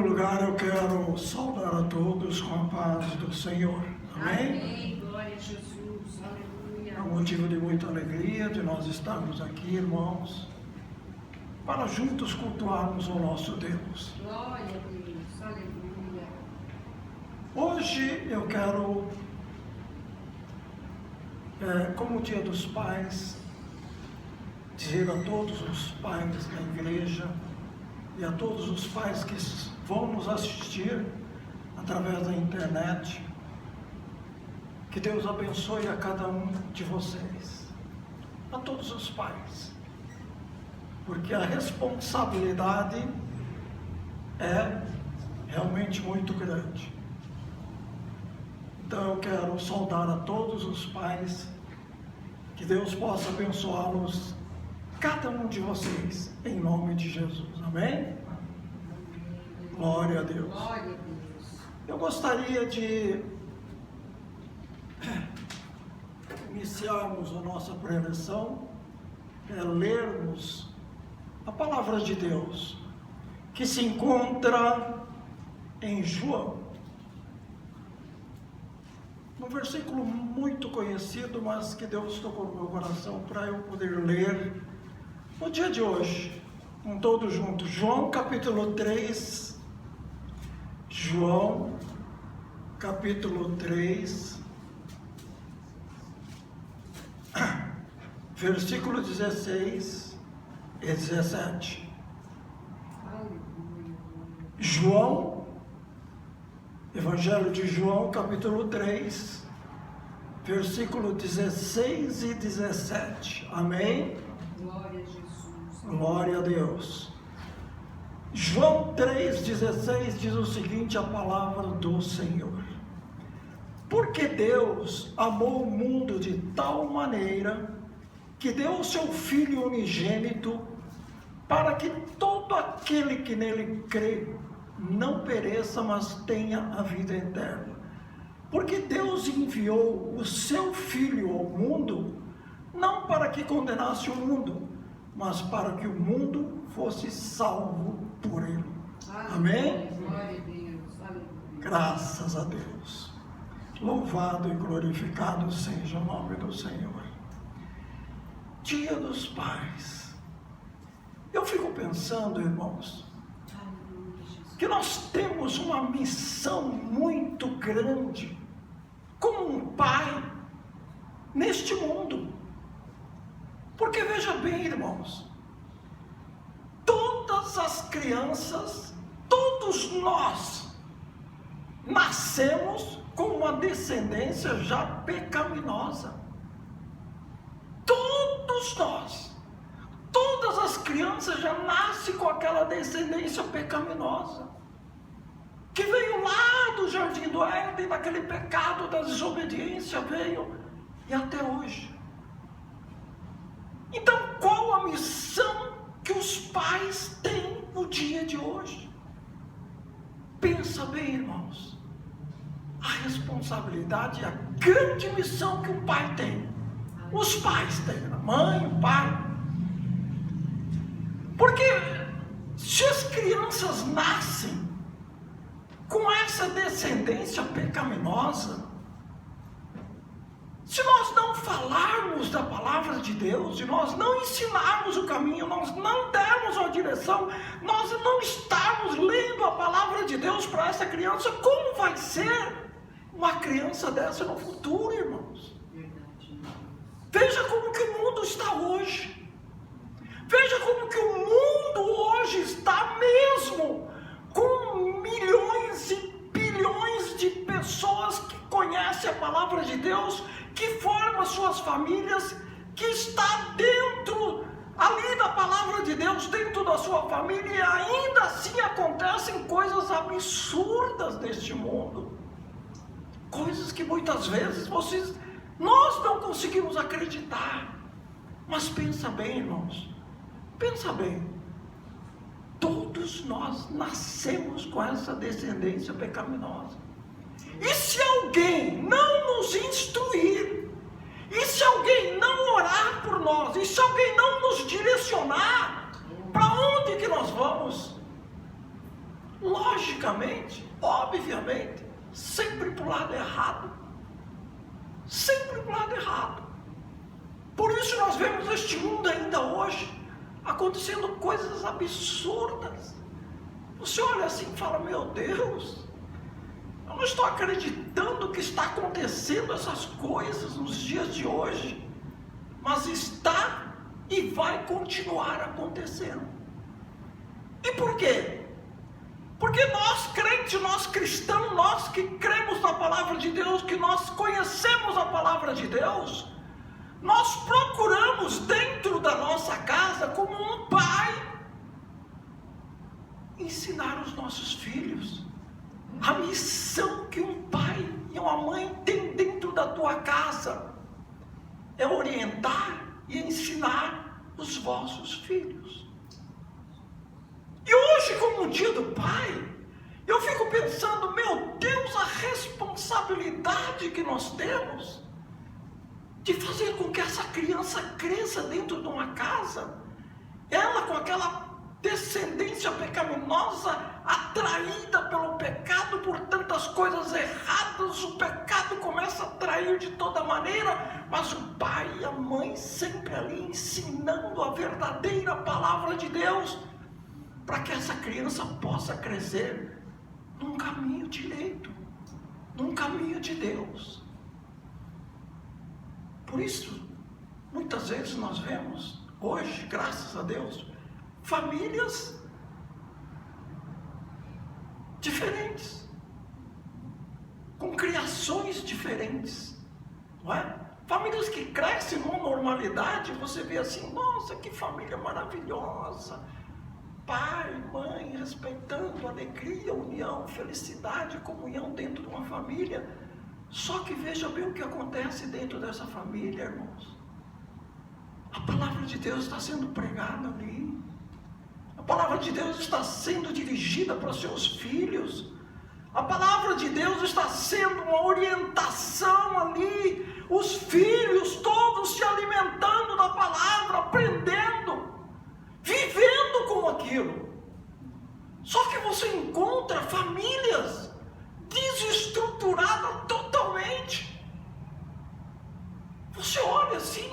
lugar, eu quero saudar a todos com a paz do Senhor. Amém? Amém. Glória a Jesus. Aleluia. É um motivo de muita alegria de nós estarmos aqui, irmãos, para juntos cultuarmos o nosso Deus. Glória a Deus. Aleluia. Hoje eu quero, como Dia dos Pais, dizer a todos os pais da igreja e a todos os pais que vão nos assistir através da internet, que Deus abençoe a cada um de vocês, a todos os pais, porque a responsabilidade é realmente muito grande. Então eu quero saudar a todos os pais, que Deus possa abençoá-los, cada um de vocês, em nome de Jesus. Amém? Glória a Deus. Glória a Deus. Eu gostaria de iniciarmos a nossa preleção, lermos a palavra de Deus, que se encontra em João, um versículo muito conhecido, mas que Deus tocou no meu coração para eu poder ler no dia de hoje, com todos juntos. João capítulo 3, João capítulo 3, versículo 16 e 17. João, Evangelho de João, capítulo 3, versículo 16 e 17. Amém? Glória a Jesus. Glória a Deus. João 3,16 diz o seguinte, a palavra do Senhor: porque Deus amou o mundo de tal maneira que deu o seu Filho unigênito, para que todo aquele que nele crê não pereça, mas tenha a vida eterna. Porque Deus enviou o seu Filho ao mundo, não para que condenasse o mundo, mas para que o mundo fosse salvo por ele. Amém? Glória a Deus. Aleluia. Graças a Deus. Louvado e glorificado seja o nome do Senhor. Dia dos Pais. Eu fico pensando, irmãos, Aleluia, Jesus. que nós temos uma missão muito grande como um pai neste mundo. Porque veja bem, irmãos, todas as crianças, todos nós nascemos com uma descendência já pecaminosa. Todos nós, todas as crianças já nascem com aquela descendência pecaminosa, que veio lá do Jardim do Éden, daquele pecado da desobediência, veio e até hoje. Então, qual a missão que os pais têm no dia de hoje? Pensa bem, irmãos, a responsabilidade e a grande missão que um pai tem. Os pais têm, a mãe, o pai. Porque se as crianças nascem com essa descendência pecaminosa, se nós não falarmos da palavra de Deus, se nós não ensinarmos o caminho, nós não dermos uma direção, nós não estarmos lendo a palavra de Deus para essa criança, como vai ser uma criança dessa no futuro, irmãos? Veja como que o mundo está hoje. Veja como que o mundo hoje está mesmo com milhões e bilhões de pessoas que conhecem a palavra de Deus, que formam suas famílias, que está dentro ali da palavra de Deus, dentro da sua família, e ainda assim acontecem coisas absurdas neste mundo. Coisas que muitas vezes nós não conseguimos acreditar. Mas pensa bem, irmãos, pensa bem, todos nós nascemos com essa descendência pecaminosa. E se alguém não nos instruir, e se alguém não orar por nós, e se alguém não nos direcionar, para onde que nós vamos? logicamente, obviamente, sempre para o lado errado. Sempre para o lado errado. Por isso nós vemos este mundo ainda hoje acontecendo coisas absurdas. Você olha assim e fala, meu Deus, eu não estou acreditando que está acontecendo essas coisas nos dias de hoje, mas está e vai continuar acontecendo. E por quê? Porque nós crentes, nós cristãos, nós que cremos na palavra de Deus, que nós conhecemos a palavra de Deus, nós procuramos dentro da nossa casa, como um pai, ensinar os nossos filhos a missão que um pai e uma mãe têm dentro da tua casa, é orientar e ensinar os vossos filhos. E hoje, como o dia do pai, eu fico pensando, meu Deus, a responsabilidade que nós temos de fazer com que essa criança cresça dentro de uma casa, ela com aquela descendência pecaminosa, atraída pelo pecado, por tantas coisas erradas, o pecado começa a atrair de toda maneira, mas o pai e a mãe sempre ali ensinando a verdadeira palavra de Deus, para que essa criança possa crescer num caminho direito, num caminho de Deus. Por isso, muitas vezes nós vemos, hoje, graças a Deus, famílias diferentes, com criações diferentes, não é? Famílias que crescem numa normalidade, você vê assim, nossa, que família maravilhosa, pai, mãe, respeitando, alegria, união, felicidade, comunhão dentro de uma família. Só que veja bem o que acontece dentro dessa família, irmãos. A palavra de Deus está sendo pregada ali. A palavra de Deus está sendo dirigida para os seus filhos. A palavra de Deus está sendo uma orientação ali. Os filhos todos se alimentando da palavra, aprendendo, vivendo com aquilo. Só que você encontra famílias desestruturadas totalmente. Você olha assim,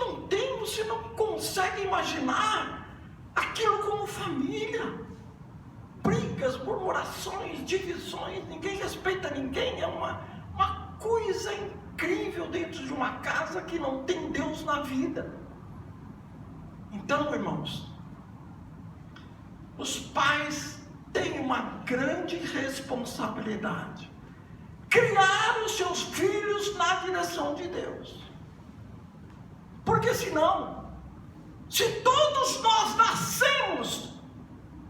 você não consegue imaginar aquilo como família. Brigas, murmurações, divisões, ninguém respeita ninguém, é uma coisa incrível dentro de uma casa que não tem Deus na vida. Então, irmãos, os pais têm uma grande responsabilidade: criar os seus filhos na direção de Deus. Porque senão, se todos nós nascemos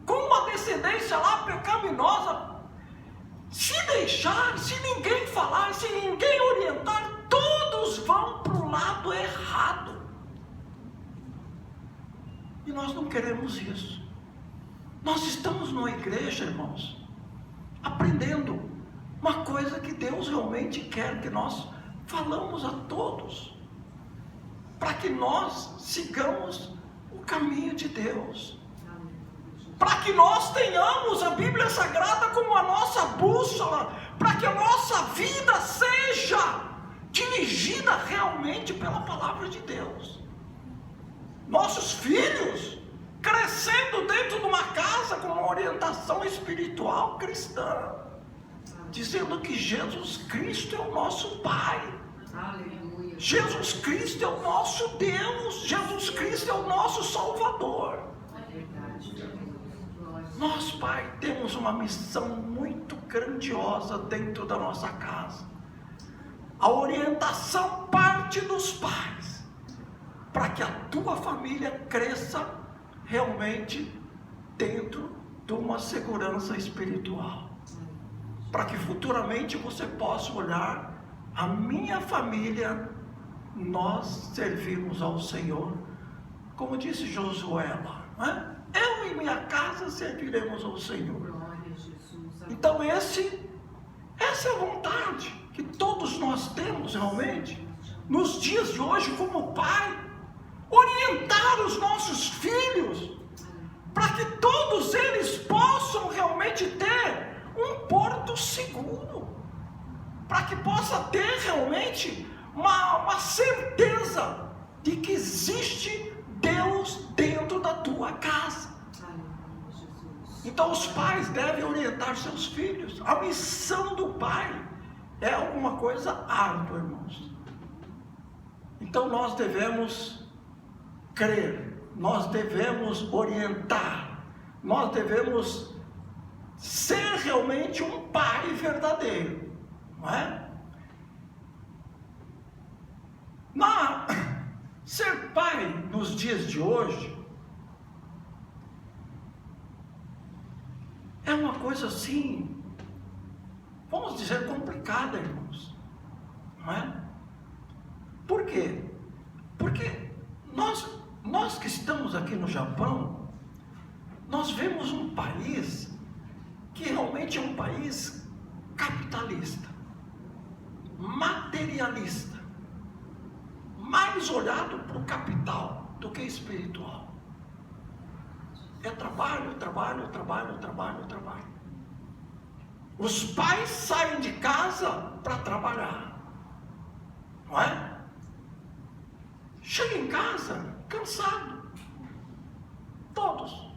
com uma descendência lá pecaminosa, se deixar, se ninguém falar, se ninguém orientar, todos vão para o lado errado. E nós não queremos isso. Nós estamos numa igreja, irmãos, aprendendo uma coisa que Deus realmente quer que nós falamos a todos, para que nós sigamos o caminho de Deus, para que nós tenhamos a Bíblia Sagrada como a nossa bússola, para que a nossa vida seja dirigida realmente pela palavra de Deus. Nossos filhos crescendo dentro de uma casa com uma orientação espiritual cristã, dizendo que Jesus Cristo é o nosso Pai. Aleluia. Jesus Cristo é o nosso Deus. Jesus Cristo é o nosso Salvador. Nós, Pai, temos uma missão muito grandiosa dentro da nossa casa. A orientação parte dos pais, para que a tua família cresça realmente dentro de uma segurança espiritual, para que futuramente você possa olhar: a minha família, nós servimos ao Senhor, como disse Josué lá, né? Eu e minha casa serviremos ao Senhor. Então essa é a vontade que todos nós temos realmente nos dias de hoje como pai, orientar os nossos filhos para que todos eles possam realmente ter um porto seguro, para que possa ter realmente uma certeza de que existe Deus dentro da tua casa. Aleluia, Jesus. Então os pais devem orientar seus filhos. A missão do pai é alguma coisa árdua, irmãos. Então nós devemos crer, nós devemos orientar, nós devemos ser realmente um pai verdadeiro, não é? Ser pai nos dias de hoje é uma coisa assim, vamos dizer, complicada, irmãos, não é? Por quê? Porque nós que estamos aqui no Japão, nós vemos um país que realmente é um país capitalista, materialista, mais olhado para o capital do que espiritual. É trabalho, trabalho, trabalho, trabalho, trabalho. Os pais saem de casa para trabalhar, não é? Chega em casa cansado. Todos.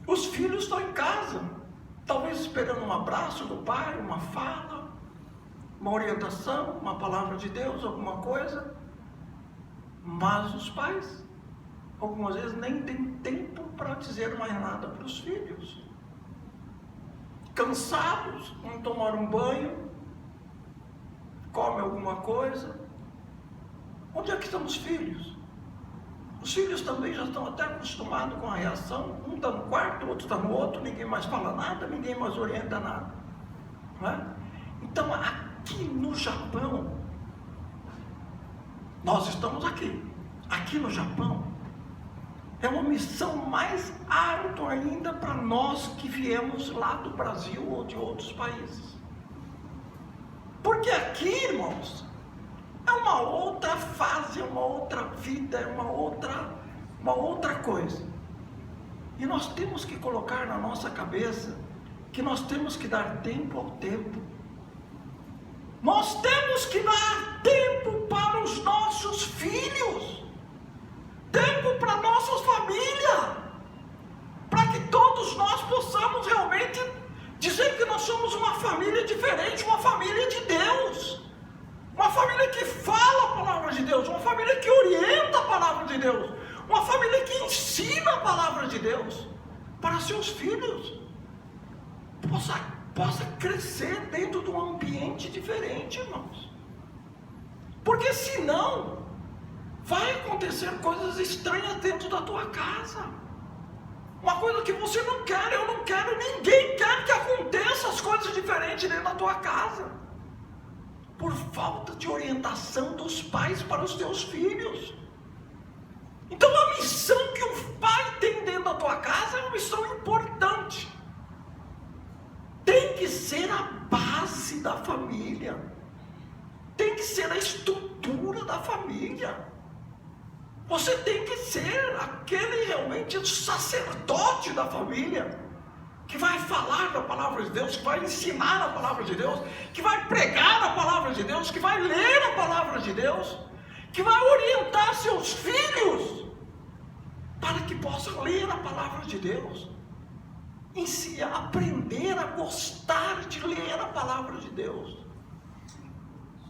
Os filhos estão em casa, talvez esperando um abraço do pai, uma fala, uma orientação, uma palavra de Deus, alguma coisa. Mas os pais, algumas vezes, nem têm tempo para dizer mais nada para os filhos. Cansados, não tomaram um banho, comem alguma coisa. Onde é que estão os filhos? Os filhos também já estão até acostumados com a reação. Um está no quarto, o outro está no outro, ninguém mais fala nada, ninguém mais orienta nada. Não é? Então, aqui no Japão, nós estamos aqui no Japão, é uma missão mais árdua ainda para nós que viemos lá do Brasil ou de outros países. Porque aqui, irmãos, é uma outra fase, é uma outra vida, é uma outra coisa. E nós temos que colocar na nossa cabeça que nós temos que dar tempo ao tempo. Nós temos que dar tempo para os nossos filhos, tempo para a nossa família, para que todos nós possamos realmente dizer que nós somos uma família diferente, uma família de Deus, uma família que fala a palavra de Deus, uma família que orienta a palavra de Deus, uma família que ensina a palavra de Deus para seus filhos, possa crescer dentro de um ambiente diferente, irmãos. Porque senão vai acontecer coisas estranhas dentro da tua casa. Uma coisa que você não quer, eu não quero, ninguém quer que aconteça as coisas diferentes dentro da tua casa. Por falta de orientação dos pais para os teus filhos. Então a missão que o pai tem dentro da tua casa é uma missão importante. Tem que ser a base da família. Tem que ser a estrutura da família. Você tem que ser aquele realmente sacerdote da família, que vai falar da palavra de Deus, que vai ensinar a palavra de Deus, que vai pregar a palavra de Deus, que vai ler a palavra de Deus, que vai orientar seus filhos, para que possam ler a palavra de Deus, aprender a gostar de ler a palavra de Deus,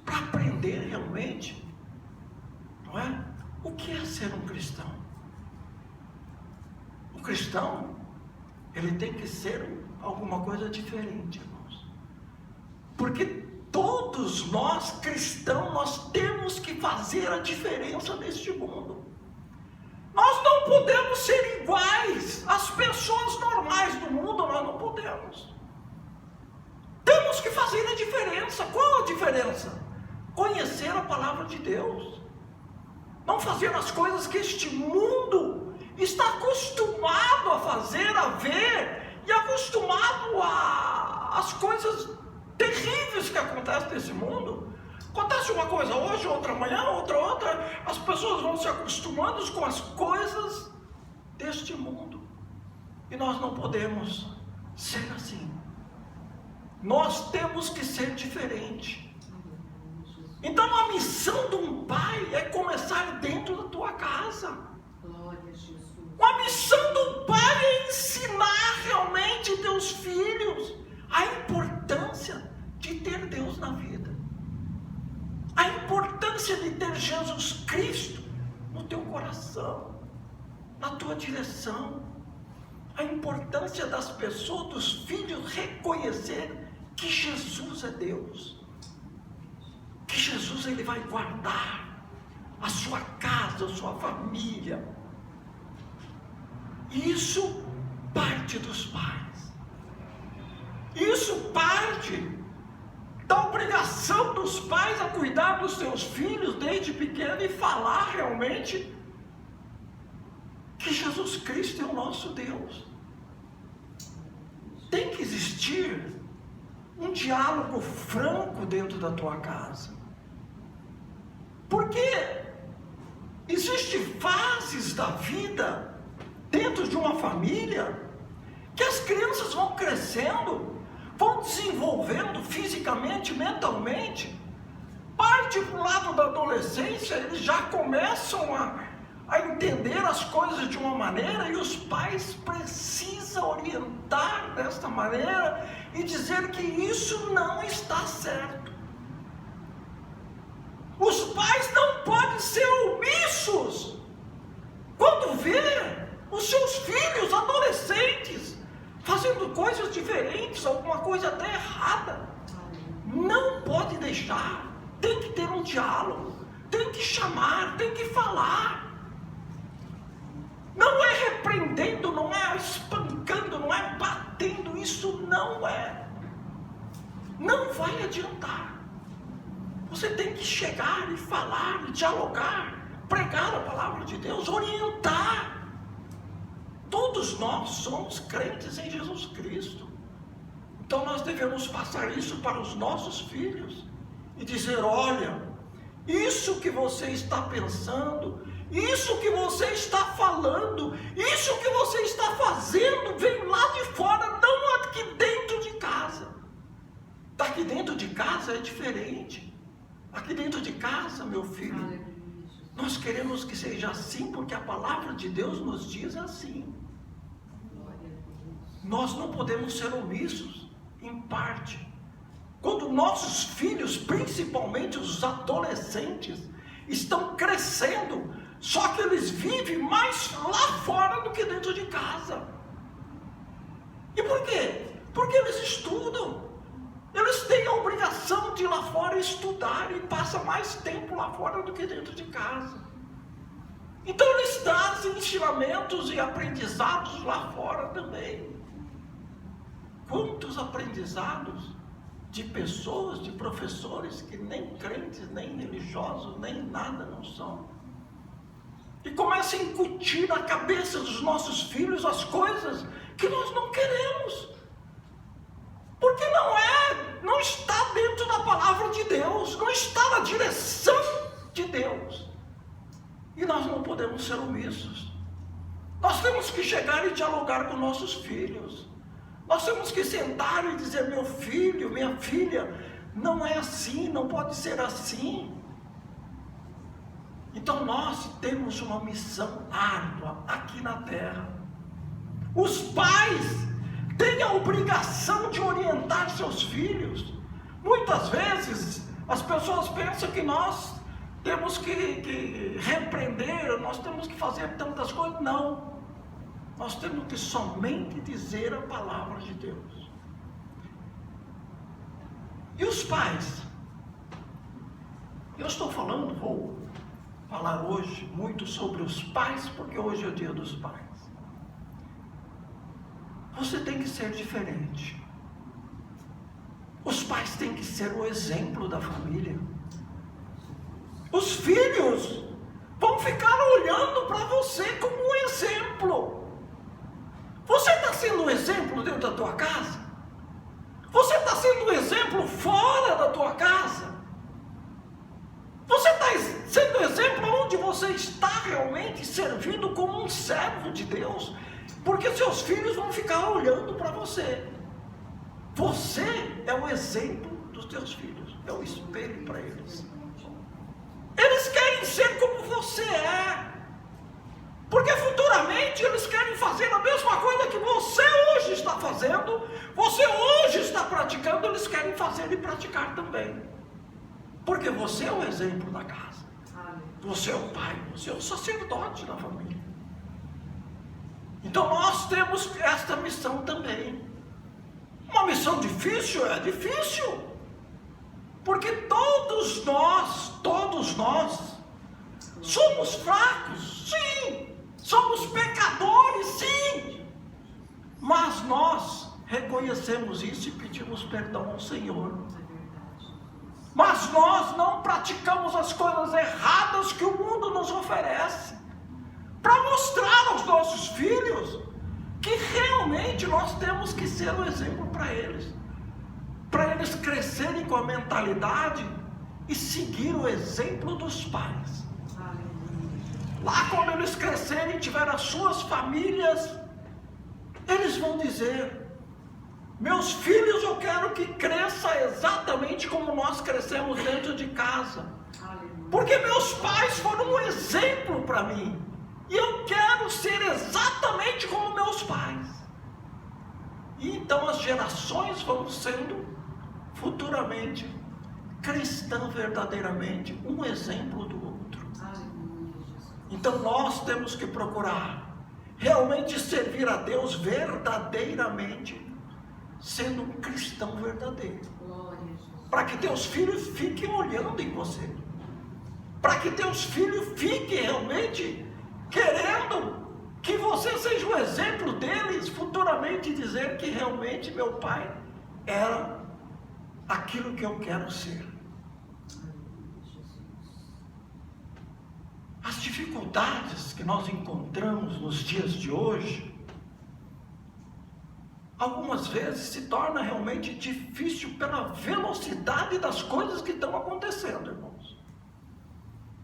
para aprender realmente, não é? O que é ser um cristão? O cristão, ele tem que ser alguma coisa diferente, irmãos. Porque todos nós cristãos, nós temos que fazer a diferença neste mundo. Nós não podemos ser iguais às pessoas normais do mundo, nós não podemos. Temos que fazer a diferença. Qual a diferença? Conhecer a palavra de Deus. Não fazer as coisas que este mundo está acostumado a fazer, a ver, e acostumado às coisas terríveis que acontecem nesse mundo. Acontece uma coisa hoje, outra amanhã, outra, as pessoas vão se acostumando com as coisas deste mundo. E nós não podemos ser assim. Nós temos que ser diferente. Então a missão de um pai é começar dentro da tua casa. Glória a Jesus. A missão do pai é ensinar realmente teus filhos a importância de ter Deus na vida. A importância de ter Jesus Cristo no teu coração, na tua direção. A importância das pessoas, dos filhos, reconhecer que Jesus é Deus. Que Jesus, ele vai guardar a sua casa, a sua família. Isso parte dos pais. Isso parte da obrigação dos pais a cuidar dos seus filhos desde pequeno e falar realmente que Jesus Cristo é o nosso Deus. Tem que existir um diálogo franco dentro da tua casa. Porque existem fases da vida dentro de uma família que as crianças vão crescendo, vão desenvolvendo fisicamente, mentalmente. Parte para o lado da adolescência, eles já começam a entender as coisas de uma maneira, e os pais precisam orientar desta maneira e dizer que isso não está certo. Os pais não podem ser omissos quando vê os seus filhos adolescentes fazendo coisas diferentes, alguma coisa até errada. Não pode deixar. Tem que ter um diálogo, tem que chamar, tem que falar. Não é repreendendo, não é espancando, não é batendo, isso não é. Não vai adiantar. Você tem que chegar e falar, e dialogar, pregar a palavra de Deus, orientar. Todos nós somos crentes em Jesus Cristo. Então nós devemos passar isso para os nossos filhos e dizer: olha, isso que você está pensando, isso que você está falando, isso que você está fazendo, vem lá de fora, não aqui dentro de casa. Daqui dentro de casa é diferente. Aqui dentro de casa, meu filho, nós queremos que seja assim, porque a palavra de Deus nos diz assim. Nós não podemos ser omissos em parte. Quando nossos filhos, principalmente os adolescentes, estão crescendo, só que eles vivem mais lá fora do que dentro de casa. E por quê? Porque eles estudam. Eles têm a obrigação de ir lá fora estudar e passam mais tempo lá fora do que dentro de casa. Então eles trazem ensinamentos e aprendizados lá fora também. Quantos aprendizados de pessoas, de professores que nem crentes, nem religiosos, nem nada não são. E começam a incutir na cabeça dos nossos filhos as coisas que nós não queremos. Porque não está dentro da palavra de Deus, não está na direção de Deus. E nós não podemos ser omissos. Nós temos que chegar e dialogar com nossos filhos. Nós temos que sentar e dizer: meu filho, minha filha, não é assim, não pode ser assim. Então nós temos uma missão árdua aqui na terra. Os pais têm a obrigação de orientar seus filhos. Muitas vezes as pessoas pensam que nós temos que repreender, nós temos que fazer tantas coisas. Não. Nós temos que somente dizer a palavra de Deus. E os pais? Eu estou falando, vou falar hoje muito sobre os pais, porque hoje é o dia dos pais. Você tem que ser diferente. Os pais têm que ser o exemplo da família. Os filhos vão ficar olhando para você como um exemplo. Você está sendo um exemplo dentro da tua casa? Você está sendo um exemplo fora da tua casa? Você está sendo um exemplo onde você está realmente servindo como um servo de Deus? Porque seus filhos vão ficar olhando para você. Você é o exemplo dos teus filhos, é o espelho para eles. Eles querem ser como você é, porque futuramente eles querem fazer a mesma coisa que você hoje está fazendo, você hoje está praticando, eles querem fazer e praticar também, porque você é o exemplo da casa, você é o pai, você é o sacerdote da família. Então nós temos esta missão também. Uma missão difícil? É difícil, porque todos nós somos fracos, sim, somos pecadores, sim, mas nós reconhecemos isso e pedimos perdão ao Senhor. Mas nós não praticamos as coisas erradas que o mundo nos oferece, para mostrar aos nossos filhos que realmente nós temos que ser um exemplo para eles crescerem com a mentalidade e seguir o exemplo dos pais. Lá quando eles crescerem e tiverem as suas famílias, eles vão dizer: meus filhos, eu quero que cresça exatamente como nós crescemos dentro de casa, porque meus pais foram um exemplo para mim, e eu quero ser exatamente como meus pais. E então as gerações vão sendo futuramente cristãs verdadeiramente, um exemplo do outro. Então nós temos que procurar realmente servir a Deus verdadeiramente, sendo um cristão verdadeiro, para que teus filhos fiquem olhando em você, para que teus filhos fiquem realmente querendo que você seja um exemplo deles, futuramente dizer que realmente meu pai era aquilo que eu quero ser. As dificuldades que nós encontramos nos dias de hoje, algumas vezes se torna realmente difícil pela velocidade das coisas que estão acontecendo, irmãos.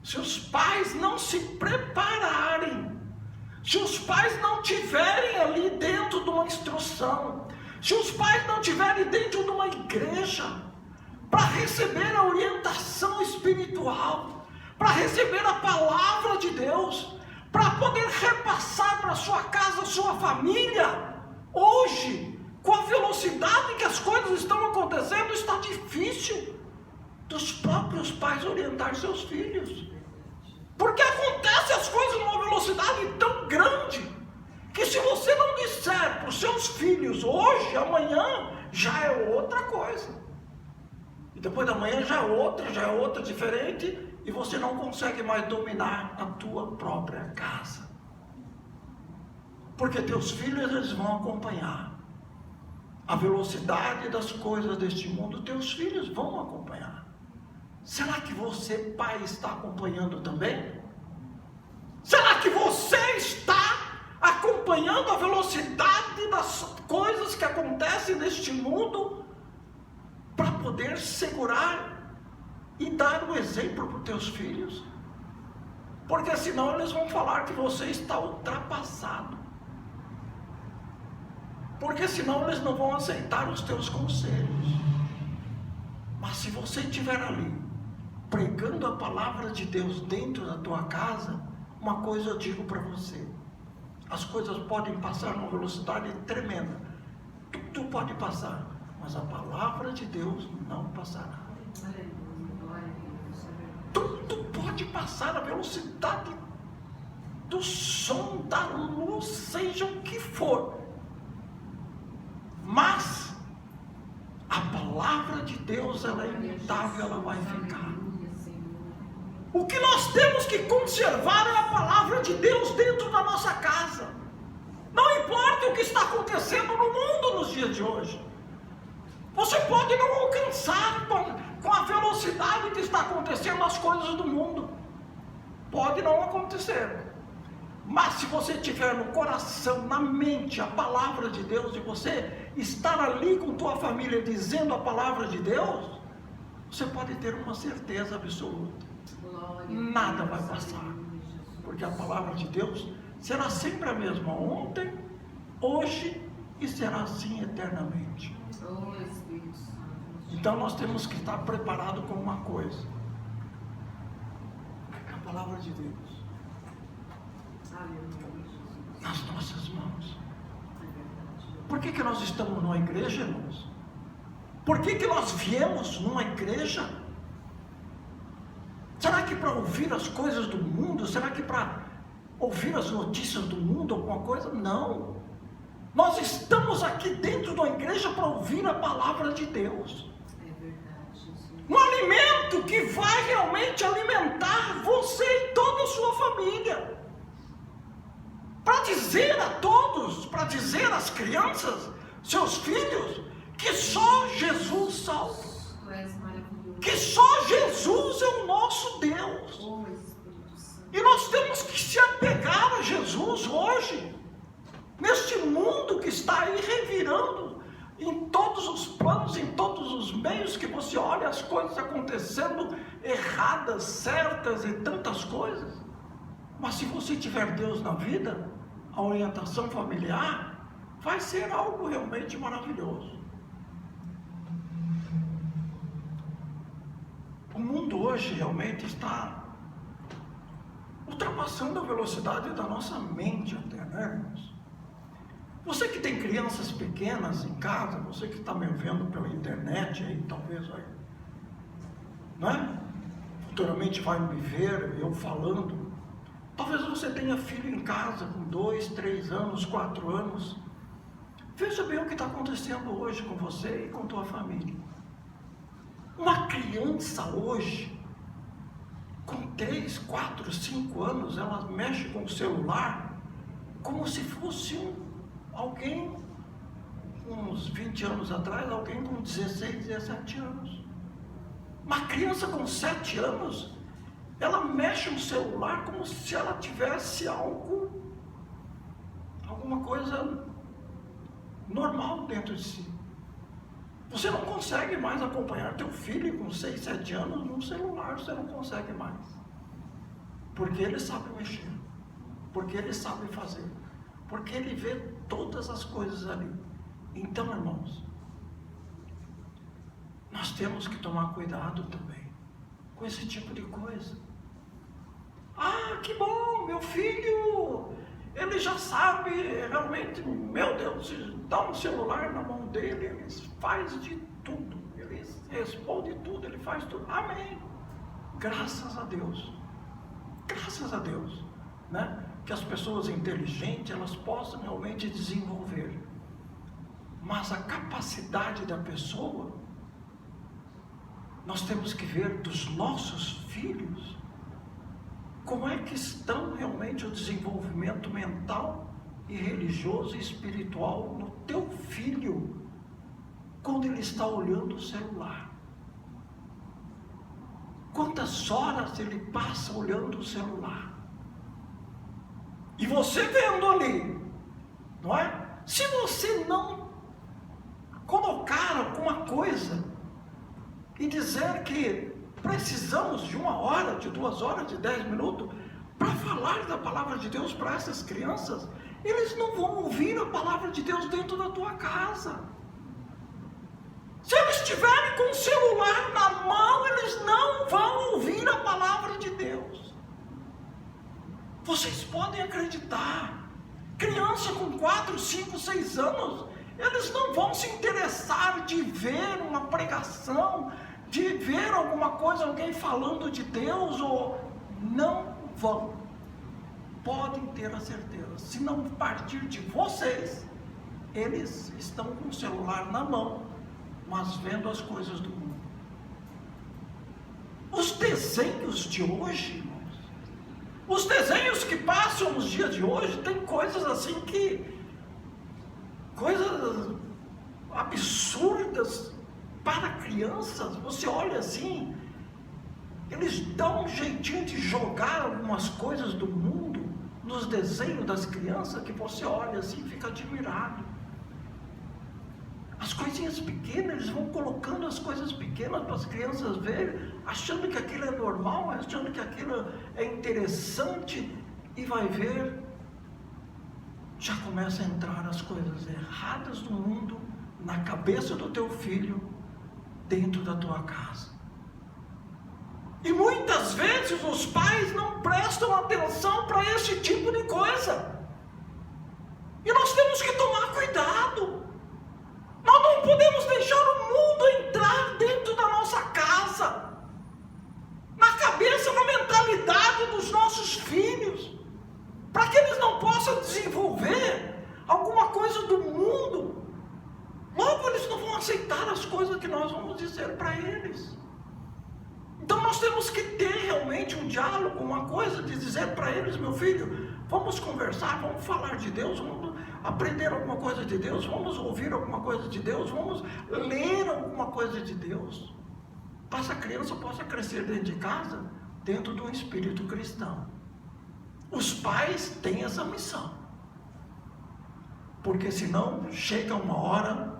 Se os pais não se prepararem, se os pais não tiverem ali dentro de uma instrução, se os pais não tiverem dentro de uma igreja, para receber a orientação espiritual, para receber a palavra de Deus, para poder repassar para sua casa, sua família, hoje, com a velocidade que as coisas estão acontecendo, está difícil dos próprios pais orientar seus filhos, porque acontecem as coisas numa velocidade tão grande, que se você não disser para os seus filhos hoje, amanhã já é outra coisa, e depois da manhã já é outra diferente, e você não consegue mais dominar a tua própria casa, porque teus filhos, eles vão acompanhar a velocidade das coisas deste mundo, teus filhos vão acompanhar. Será que você, pai, está acompanhando também? Será que você está acompanhando a velocidade das coisas que acontecem neste mundo, para poder segurar e dar um exemplo para os teus filhos? Porque senão eles vão falar que você está ultrapassado, porque senão eles não vão aceitar os teus conselhos. Mas se você estiver ali pregando a palavra de Deus dentro da tua casa, uma coisa eu digo para você: as coisas podem passar numa velocidade tremenda, tudo pode passar, mas a palavra de Deus não passará. Tudo pode passar, a velocidade do som, da luz, seja o que for, mas a palavra de Deus, ela é imutável, ela vai ficar. O que nós temos que conservar é a palavra de Deus dentro da nossa casa. Não importa o que está acontecendo no mundo nos dias de hoje. Você pode não alcançar com a velocidade que está acontecendo as coisas do mundo. Pode não acontecer. Mas se você tiver no coração, na mente, a palavra de Deus, e você estar ali com tua família dizendo a palavra de Deus, você pode ter uma certeza absoluta: nada vai passar, porque a palavra de Deus será sempre a mesma, ontem, hoje e será assim eternamente. Oh, Espírito Santo. Então nós temos que estar preparados com uma coisa: a palavra de Deus Aleluia, Jesus. nas nossas mãos. É verdade. Por que nós estamos numa igreja, irmãos? Por que nós viemos numa igreja? Será que para ouvir as coisas do mundo? Será que para ouvir as notícias do mundo, alguma coisa? Não. Nós estamos aqui dentro da igreja para ouvir a palavra de Deus. É verdade, Jesus. Um alimento que vai realmente alimentar você e toda a sua família. Para dizer a todos, para dizer às crianças, seus filhos, que só Jesus salva. Tu és maravilhoso. Que só Jesus é o nosso Deus. Oh, Espírito Santo. E nós temos que se apegar a Jesus hoje, neste mundo que está aí revirando, em todos os planos, em todos os meios que você olha as coisas acontecendo erradas, certas e tantas coisas. Mas se você tiver Deus na vida, a orientação familiar vai ser algo realmente maravilhoso. O mundo hoje realmente está ultrapassando a velocidade da nossa mente até, né, irmãos? Você que tem crianças pequenas em casa, você que está me vendo pela internet aí, talvez aí, né? Futuramente vai me ver, eu falando. Talvez você tenha filho em casa com 2, 3 anos, 4 anos. Veja bem o que está acontecendo hoje com você e com tua família. Uma criança hoje, com 3, 4, 5 anos, ela mexe com o celular como se fosse alguém, uns 20 anos atrás, alguém com 16, 17 anos. Uma criança com 7 anos, ela mexe no celular como se ela tivesse alguma coisa normal dentro de si. Você não consegue mais acompanhar teu filho com 6, 7 anos no celular, você não consegue mais. Porque ele sabe mexer, porque ele sabe fazer, porque ele vê todas as coisas ali. Então, irmãos, nós temos que tomar cuidado também com esse tipo de coisa. Ah, que bom, meu filho, ele já sabe realmente, meu Deus, se dá um celular na mão dele, ele faz de tudo, ele responde tudo, ele faz tudo. Amém. Graças a Deus. Graças a Deus, né? Que as pessoas inteligentes, elas possam realmente desenvolver. Mas a capacidade da pessoa, nós temos que ver dos nossos filhos, como é que estão realmente o desenvolvimento mental e religioso e espiritual no teu filho, quando ele está olhando o celular. Quantas horas ele passa olhando o celular? E você vendo ali, não é? Se você não colocar alguma coisa e dizer que precisamos de 1 hora, de 2 horas, de 10 minutos para falar da palavra de Deus para essas crianças, eles não vão ouvir a palavra de Deus dentro da tua casa. Se eles estiverem com o celular na mão, eles não vão ouvir a palavra de Deus. Vocês podem acreditar, criança com 4, 5, 6 anos, eles não vão se interessar de ver uma pregação, de ver alguma coisa, alguém falando de Deus, ou não vão. Podem ter a certeza, se não partir de vocês, eles estão com o celular na mão, mas vendo as coisas do mundo. Os desenhos de hoje, irmãos, os desenhos que passam nos dias de hoje, tem coisas assim coisas absurdas para crianças. Você olha assim, eles dão um jeitinho de jogar algumas coisas do mundo nos desenhos das crianças, que você olha assim e fica admirado. As coisinhas pequenas, eles vão colocando as coisas pequenas para as crianças verem, achando que aquilo é normal, achando que aquilo é interessante, e vai ver já começa a entrar as coisas erradas do mundo na cabeça do teu filho, dentro da tua casa. E muitas vezes os pais não prestam atenção para esse tipo de coisa. E nós temos que tomar cuidado. Nós não podemos deixar o mundo entrar dentro da nossa casa, na cabeça, na mentalidade dos nossos filhos, para que eles não possam desenvolver alguma coisa do mundo. Logo eles não vão aceitar as coisas que nós vamos dizer para eles. Então nós temos que ter realmente um diálogo, uma coisa de dizer para eles: meu filho, vamos conversar, vamos falar de Deus, vamos aprender alguma coisa de Deus, vamos ouvir alguma coisa de Deus, vamos ler alguma coisa de Deus, para essa criança possa crescer dentro de casa, dentro de um espírito cristão. Os pais têm essa missão, porque senão chega uma hora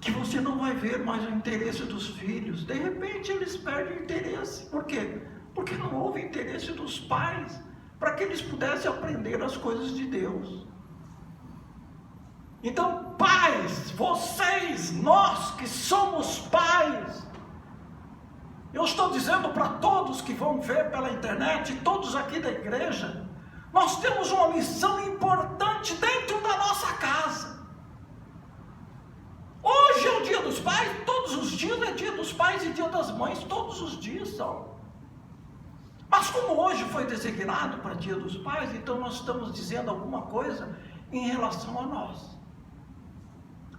que você não vai ver mais o interesse dos filhos. De repente eles perdem o interesse. Por quê? Porque não houve interesse dos pais para que eles pudessem aprender as coisas de Deus. Então, pais, vocês, nós que somos pais, eu estou dizendo para todos que vão ver pela internet, todos aqui da igreja, nós temos uma missão importante dentro da nossa casa. Hoje é o dia dos pais, todos os dias é dia dos pais e dia das mães, todos os dias são. Mas como hoje foi designado para dia dos pais, então nós estamos dizendo alguma coisa em relação a nós.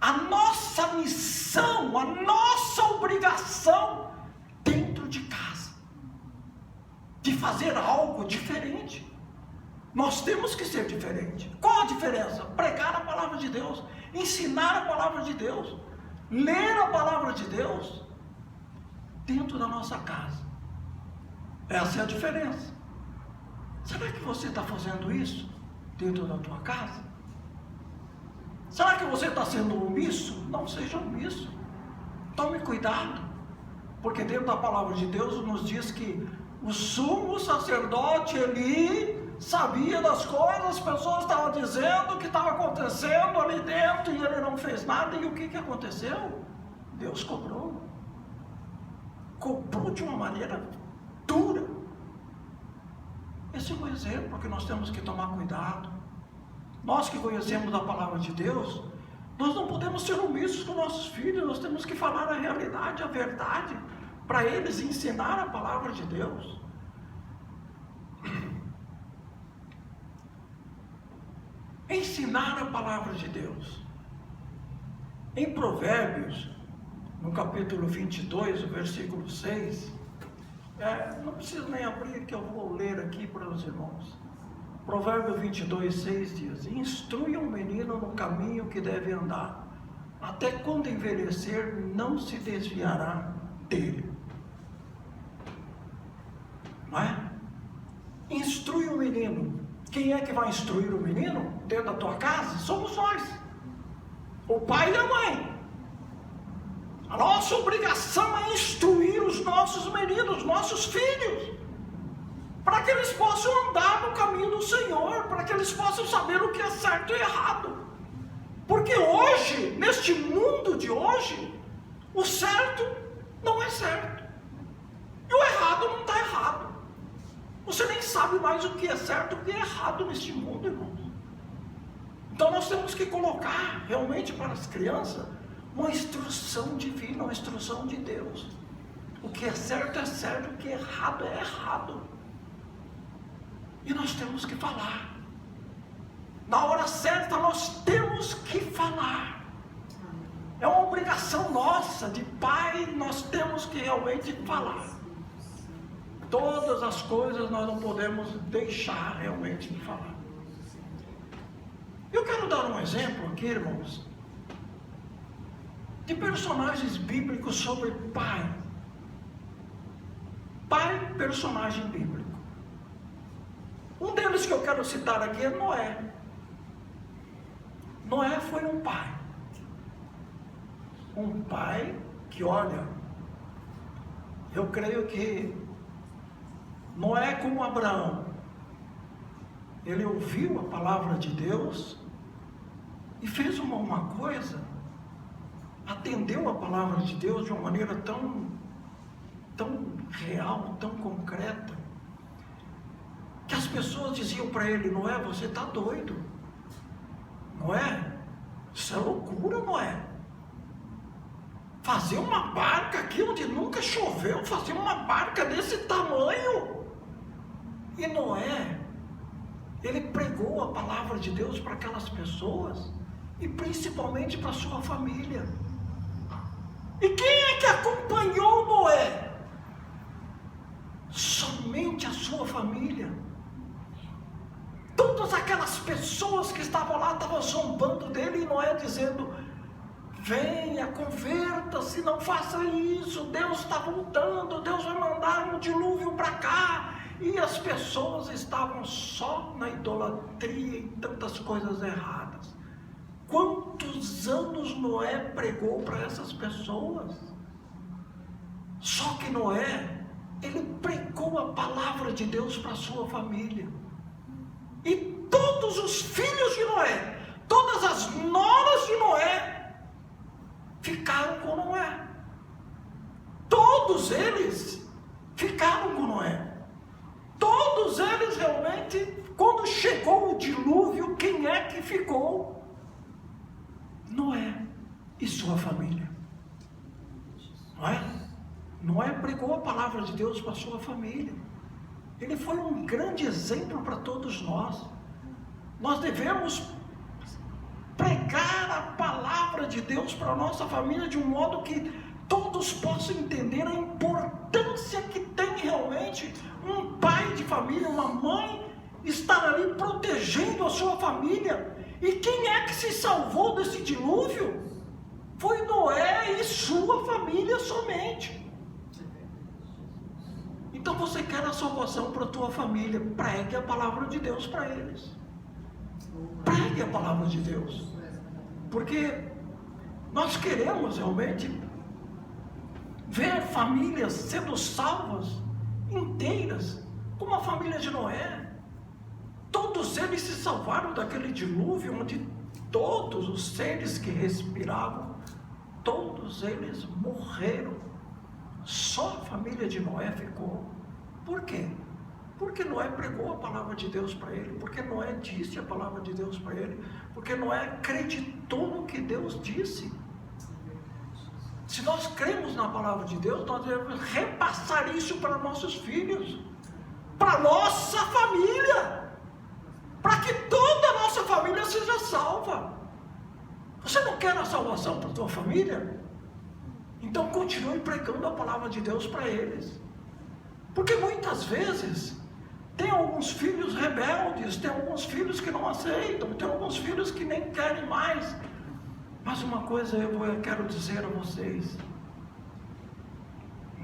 A nossa missão, a nossa obrigação dentro de casa, de fazer algo diferente. Nós temos que ser diferente. Qual a diferença? Pregar a palavra de Deus, ensinar a palavra de Deus, ler a palavra de Deus dentro da nossa casa. Essa é a diferença. Será que você está fazendo isso dentro da tua casa? Será que você está sendo omisso? Não seja omisso. Tome cuidado, porque dentro da palavra de Deus nos diz que o sumo sacerdote Eli sabia das coisas, as pessoas estavam dizendo o que estava acontecendo ali dentro e ele não fez nada. E o que aconteceu? Deus cobrou. Cobrou de uma maneira dura. Esse é um exemplo que nós temos que tomar cuidado. Nós que conhecemos a palavra de Deus, nós não podemos ser omissos com nossos filhos. Nós temos que falar a realidade, a verdade, para eles, ensinar a palavra de Deus. Ensinar a palavra de Deus. Em Provérbios, no capítulo 22, o versículo 6, não preciso nem abrir, que eu vou ler aqui para os irmãos. Provérbio 22, 6 diz: instrua um menino no caminho que deve andar, até quando envelhecer não se desviará dele. Não é? Instrui o menino. Quem é que vai instruir o menino dentro da tua casa? Somos nós, o pai e a mãe. A nossa obrigação é instruir os nossos meninos, nossos filhos, para que eles possam andar no caminho do Senhor, para que eles possam saber o que é certo e errado. Porque hoje, neste mundo de hoje, o certo não é certo e o errado não está errado. Você nem sabe mais o que é certo e o que é errado neste mundo, irmãos. Então nós temos que colocar realmente para as crianças uma instrução divina, uma instrução de Deus. O que é certo, o que é errado. E nós temos que falar. Na hora certa nós temos que falar. É uma obrigação nossa, de pai, nós temos que realmente falar. Todas as coisas nós não podemos deixar realmente de falar. Eu quero dar um exemplo aqui, irmãos, de personagens bíblicos sobre pai. Pai, personagem bíblico. Um deles que eu quero citar aqui é Noé. Noé foi um pai. Um pai que, olha, eu creio que Noé, como Abraão, ele ouviu a palavra de Deus e fez uma coisa, atendeu a palavra de Deus de uma maneira tão real, tão concreta, que as pessoas diziam para ele: Noé, você está doido, Noé, isso é loucura, Noé. Fazer uma barca aqui onde nunca choveu, fazer uma barca desse tamanho. E Noé, ele pregou a palavra de Deus para aquelas pessoas, e principalmente para a sua família. E quem é que acompanhou Noé? Somente a sua família. Todas aquelas pessoas que estavam lá estavam zombando dele, e Noé dizendo: venha, converta-se, não faça isso, Deus está voltando, Deus vai mandar um dilúvio para cá. E as pessoas estavam só na idolatria e tantas coisas erradas. Quantos anos Noé pregou para essas pessoas? Só que Noé, ele pregou a palavra de Deus para a sua família. E todos os filhos de Noé, todas as noras de Noé, ficaram com Noé. Todos eles ficaram com Noé. Todos eles realmente, quando chegou o dilúvio, quem é que ficou? Noé e sua família. Noé pregou a palavra de Deus para a sua família. Ele foi um grande exemplo para todos nós. Nós devemos pregar a palavra de Deus para a nossa família de um modo que todos possam entender a importância que tem realmente um pai de família, uma mãe, estar ali protegendo a sua família. E quem é que se salvou desse dilúvio? Foi Noé e sua família somente. Então você quer a salvação para a tua família, pregue a palavra de Deus para eles. Pregue a palavra de Deus. Porque nós queremos realmente ver famílias sendo salvas inteiras, como a família de Noé. Todos eles se salvaram daquele dilúvio onde todos os seres que respiravam, todos eles morreram. Só a família de Noé ficou. Por quê? Porque Noé pregou a palavra de Deus para ele, porque Noé disse a palavra de Deus para ele, porque Noé acreditou no que Deus disse. Se nós cremos na palavra de Deus, nós devemos repassar isso para nossos filhos, para nossa família, para que toda a nossa família seja salva. Você não quer a salvação para a tua família? Então continue pregando a palavra de Deus para eles. Porque muitas vezes tem alguns filhos rebeldes, tem alguns filhos que não aceitam, tem alguns filhos que nem querem mais. Mas uma coisa eu quero dizer a vocês: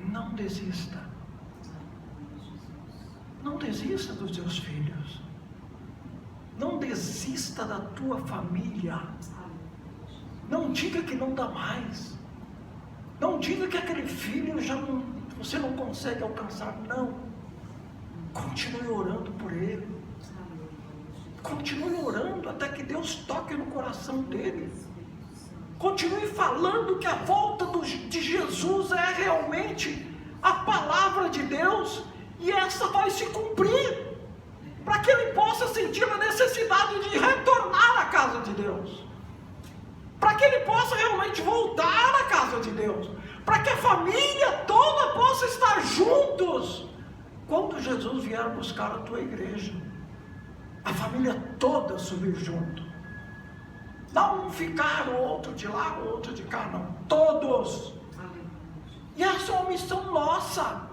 não desista. Não desista dos teus filhos. Não desista da tua família. Não diga que não dá mais. Não diga que aquele filho você não consegue alcançar. Não. Continue orando por ele. Continue orando até que Deus toque no coração dele. Continue falando que a volta de Jesus é realmente a palavra de Deus, e essa vai se cumprir, para que ele possa sentir a necessidade de retornar à casa de Deus, para que ele possa realmente voltar à casa de Deus, para que a família toda possa estar juntos quando Jesus vier buscar a tua igreja. A família toda subir junto. Não ficar o outro de lá, o outro de cá, não. Todos. E essa é uma missão nossa.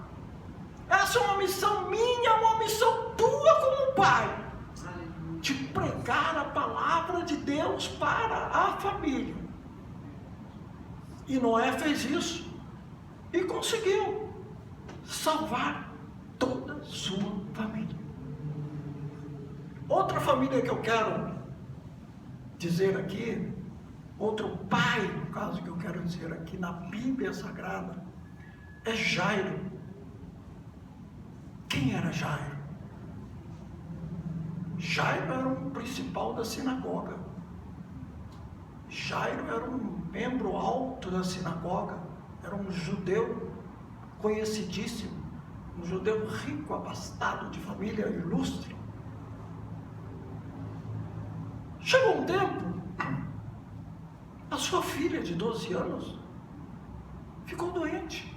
Essa é uma missão minha, uma missão tua como pai. De pregar a palavra de Deus para a família. E Noé fez isso. E conseguiu salvar toda a sua família. Outra família que eu quero dizer aqui, outro pai, no caso que eu quero dizer aqui na Bíblia Sagrada, é Jairo. Quem era Jairo? Jairo era um principal da sinagoga. Jairo era um membro alto da sinagoga. Era um judeu conhecidíssimo. Um judeu rico, abastado, de família ilustre. Chegou um tempo, a sua filha de 12 anos ficou doente.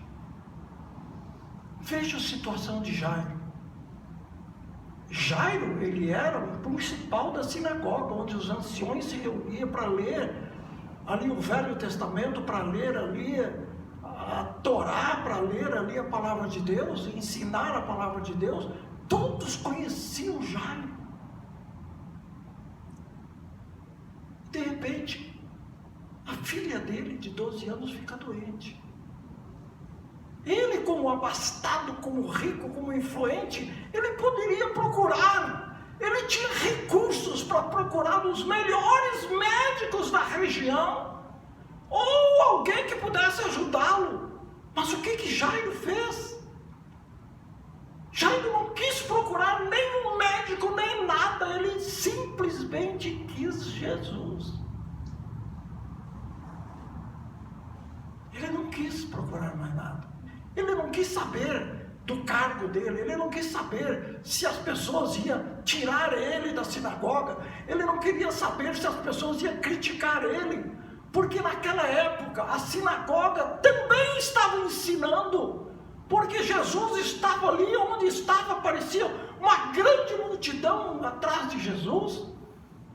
Veja a situação de Jairo. Jairo, ele era o principal da sinagoga, onde os anciões se reuniam para ler ali o Velho Testamento, para ler ali a Torá, para ler ali a palavra de Deus, ensinar a palavra de Deus. Todos conheciam Jairo. De repente, a filha dele, de 12 anos, fica doente. Ele, como abastado, como rico, como influente, ele poderia procurar. Ele tinha recursos para procurar os melhores médicos da região, ou alguém que pudesse ajudá-lo. Mas o que Jairo fez? Jairo não quis procurar nenhum médico, nem nada. Ele simplesmente quis Jesus. Ele não quis procurar mais nada. Ele não quis saber do cargo dele. Ele não quis saber se as pessoas iam tirar ele da sinagoga. Ele não queria saber se as pessoas iam criticar ele. Porque naquela época a sinagoga também estava ensinando. Porque Jesus estava ali onde estava, parecia uma grande multidão atrás de Jesus.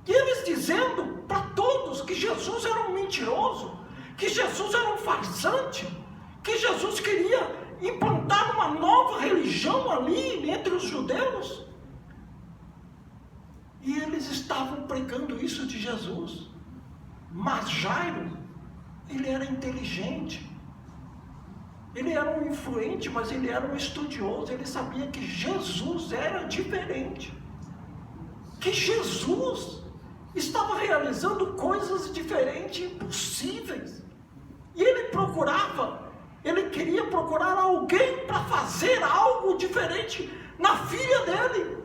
E eles dizendo para todos que Jesus era um mentiroso, que Jesus era um farsante, que Jesus queria implantar uma nova religião ali entre os judeus. E eles estavam pregando isso de Jesus. Mas Jairo, ele era inteligente. Ele era um influente, mas ele era um estudioso. Ele sabia que Jesus era diferente. Que Jesus estava realizando coisas diferentes, impossíveis. E ele queria procurar alguém para fazer algo diferente na filha dele.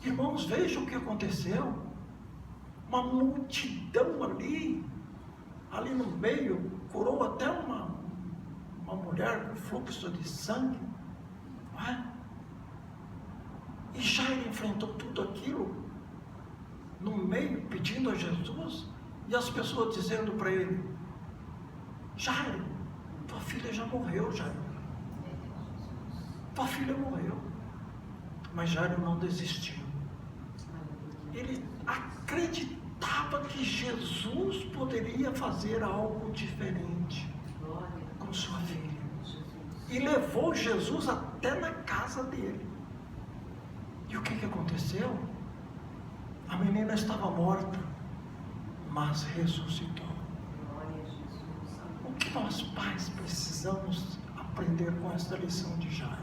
Irmãos, vejam o que aconteceu. Uma multidão ali no meio, curou até uma mulher com fluxo de sangue, não é? E Jairo enfrentou tudo aquilo no meio, pedindo a Jesus, e as pessoas dizendo para ele: Jairo, tua filha já morreu, Jairo. Tua filha morreu. Mas Jairo não desistiu. Ele acreditava que Jesus poderia fazer algo diferente com sua filha. E levou Jesus até na casa dele. E o que aconteceu? A menina estava morta, mas ressuscitou. O que nós pais precisamos aprender com esta lição de Jairo?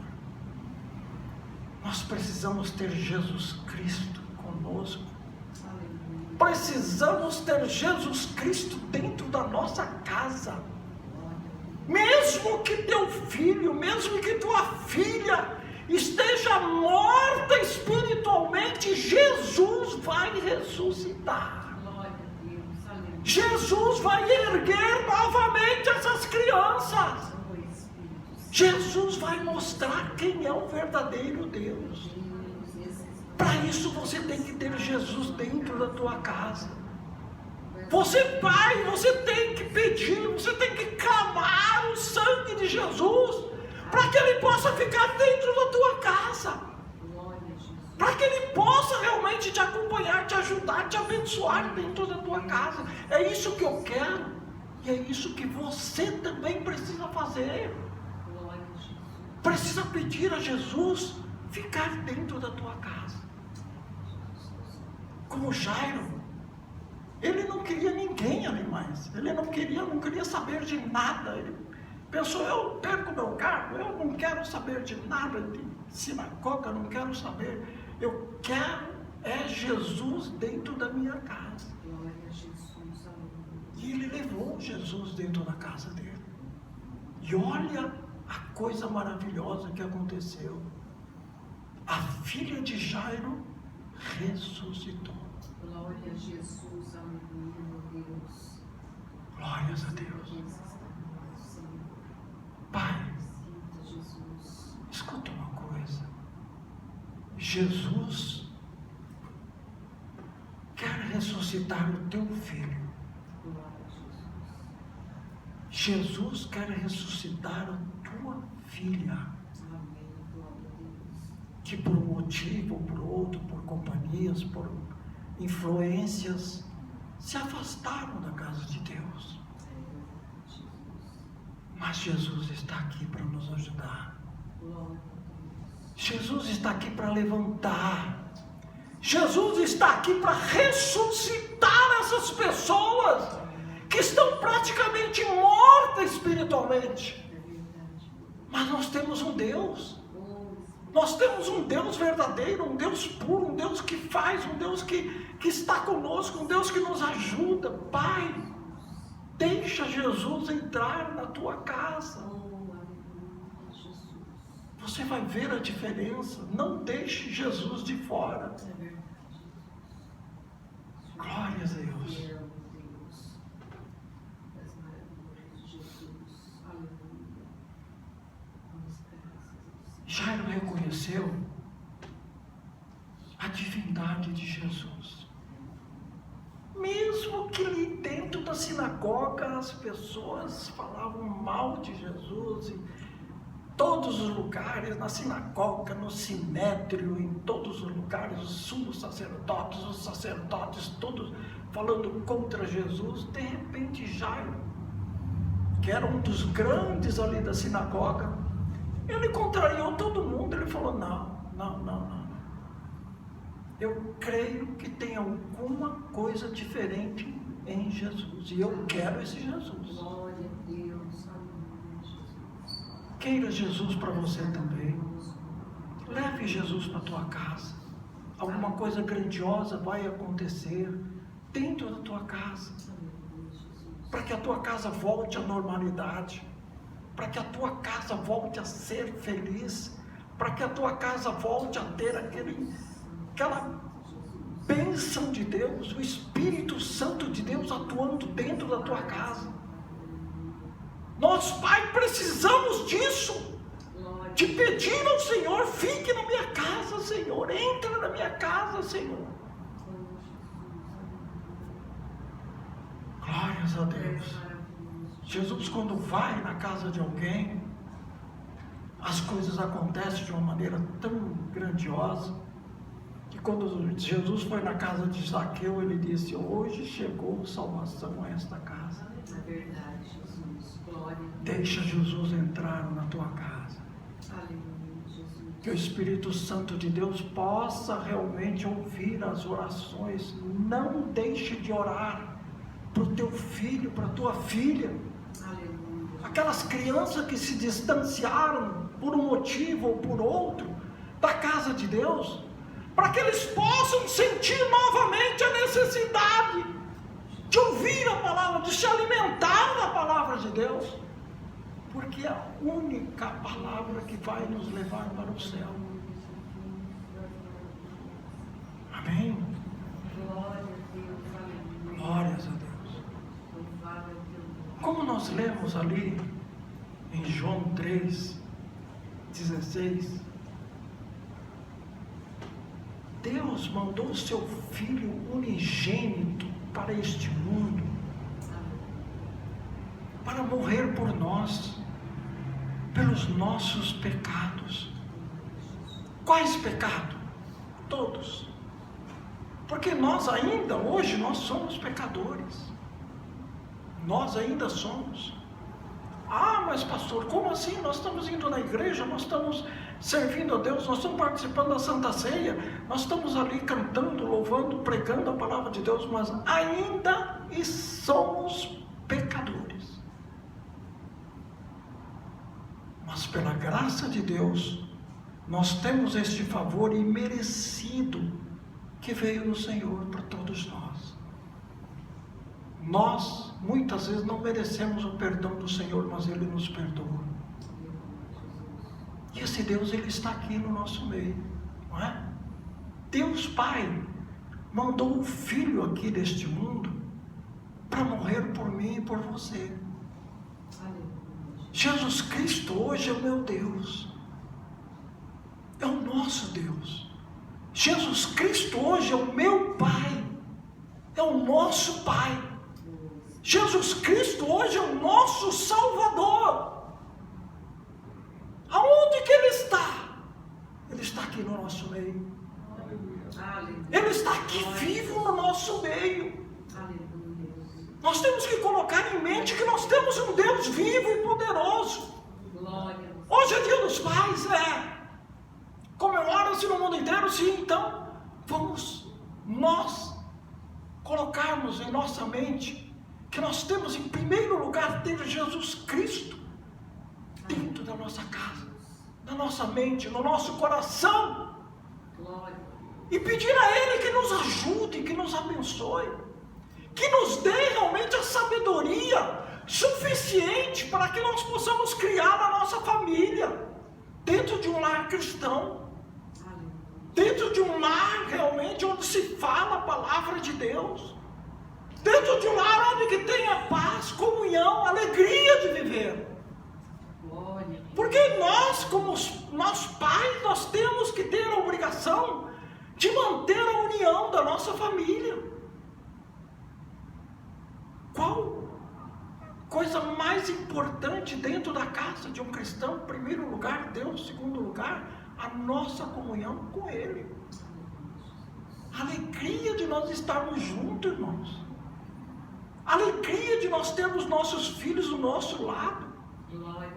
Nós precisamos ter Jesus Cristo conosco. Precisamos ter Jesus Cristo dentro da nossa casa. Mesmo que teu filho, mesmo que tua filha esteja morta espiritualmente, Jesus vai ressuscitar. Jesus vai erguer novamente essas crianças. Jesus vai mostrar quem é o verdadeiro Deus. Para isso você tem que ter Jesus dentro da tua casa. Você, pai, você tem que pedir, você tem que clamar o sangue de Jesus, para que Ele possa ficar dentro da tua casa, para que Ele possa realmente te acompanhar, te ajudar, te abençoar dentro da tua casa. É isso que eu quero, e é isso que você também precisa fazer. Precisa pedir a Jesus ficar dentro da tua casa. Como Jairo, ele não queria ninguém ali mais. Ele não queria saber de nada. Ele pensou: eu perco meu cargo, eu não quero saber de nada de sinagoga, não quero saber. Eu quero Jesus dentro da minha casa. E ele levou Jesus dentro da casa dele. E olha a coisa maravilhosa que aconteceu. A filha de Jairo ressuscitou. Glória a Jesus, aleluia, meu Deus. Glórias a Deus. Deus está no Senhor. Pai, Sinta Jesus. escuta uma coisa. Jesus quer ressuscitar o teu filho. Glória a Jesus. Jesus quer ressuscitar a tua filha, Amém. Glória a Deus. que por um motivo ou por outro, por companhias, por influências, se afastaram da casa de Deus. Jesus. Mas Jesus está aqui para nos ajudar. Glória a Deus. Jesus está aqui para levantar. Jesus está aqui para ressuscitar essas pessoas que estão praticamente mortas espiritualmente. É verdade. Mas nós temos um Deus. Oh, Nós temos um Deus verdadeiro, um Deus puro, um Deus que faz, um Deus que está conosco, um Deus que nos ajuda. Pai, deixa Jesus entrar na tua casa. oh, aleluia, Jesus. Você vai ver a diferença. Não deixe Jesus de fora. É verdade. Glórias a Deus. Fiel, Deus. Das maravilhas de Jesus. Aleluia. Damos graças ao Senhor. Jairo reconheceu a divindade de Jesus. Mesmo que ali dentro da sinagoga as pessoas falavam mal de Jesus, em todos os lugares, na sinagoga, no sinédrio, em todos os lugares, os sumos sacerdotes, os sacerdotes, todos falando contra Jesus. De repente Jairo, que era um dos grandes ali da sinagoga, ele contrariou todo mundo. Ele falou: não. Eu creio que tem alguma coisa diferente em Jesus. E eu quero esse Jesus. Glória a Deus. Aleluia, Jesus. Queira Jesus para você também. Leve Jesus para a tua casa. Alguma coisa grandiosa vai acontecer dentro da tua casa. Aleluia, Jesus. Para que a tua casa volte à normalidade. Para que a tua casa volte a ser feliz. Para que a tua casa volte a ter aquela bênção de Deus, o Espírito Santo de Deus atuando dentro da tua casa. Nós, Pai, precisamos disso. De pedir ao Senhor: fique na minha casa, Senhor. Entra na minha casa, Senhor. Glórias a Deus. Jesus, quando vai na casa de alguém, as coisas acontecem de uma maneira tão grandiosa, que quando Jesus foi na casa de Zaqueu, ele disse: hoje chegou salvação a esta casa. É verdade, Jesus. Glória a Deus. Deixa Jesus entrar na tua casa. Aleluia, Jesus. Que o Espírito Santo de Deus possa realmente ouvir as orações. Não deixe de orar para o teu filho, para a tua filha. Aleluia. Aquelas crianças que se distanciaram por um motivo ou por outro da casa de Deus, para que eles possam sentir novamente a necessidade de ouvir a palavra, de se alimentar da palavra de Deus, porque é a única palavra que vai nos levar para o céu. Amém? Glória a Deus. Aleluia. Glórias a Deus. Louvado é o teu nome. Como nós lemos ali em João 3,16, Deus mandou o seu Filho unigênito para este mundo, para morrer por nós, pelos nossos pecados. Quais pecados? Todos. Porque nós ainda, hoje, nós somos pecadores. Nós ainda somos. Ah, mas pastor, como assim? Nós estamos indo na igreja, nós estamos servindo a Deus, nós estamos participando da Santa Ceia, nós estamos ali cantando, louvando, pregando a palavra de Deus, mas ainda somos pecadores. Mas pela graça de Deus, nós temos este favor imerecido que veio no Senhor para todos nós. Nós, muitas vezes, não merecemos o perdão do Senhor, mas Ele nos perdoa. E esse Deus, Ele está aqui no nosso meio. não é? Deus Pai mandou o Filho aqui deste mundo para morrer por mim e por você. Jesus Cristo hoje é o meu Deus, é o nosso Deus. Jesus Cristo hoje é o meu Pai, é o nosso Pai. Jesus Cristo hoje é o nosso Salvador. Aonde que Ele está? Ele está aqui no nosso meio. Ele está aqui vivo no nosso meio. Nós temos que colocar em mente que nós temos um Deus vivo e poderoso. Hoje é dia dos pais, comemora-se no mundo inteiro, sim. Então, vamos nós colocarmos em nossa mente que nós temos em primeiro lugar ter Jesus Cristo dentro da nossa casa, na nossa mente, no nosso coração. E pedir a Ele que nos ajude, que nos abençoe, que nos dê realmente a sabedoria suficiente para que nós possamos criar a nossa família dentro de um lar cristão, dentro de um lar realmente onde se fala a palavra de Deus, dentro de um lar onde que tenha paz, comunhão, alegria de viver. Porque nós, como nós pais, nós temos que ter a obrigação de manter a união da nossa família. Qual coisa mais importante dentro da casa de um cristão? Em primeiro lugar, Deus. Em segundo lugar, a nossa comunhão com Ele. A alegria de nós estarmos juntos, irmãos. A alegria de nós termos nossos filhos do nosso lado.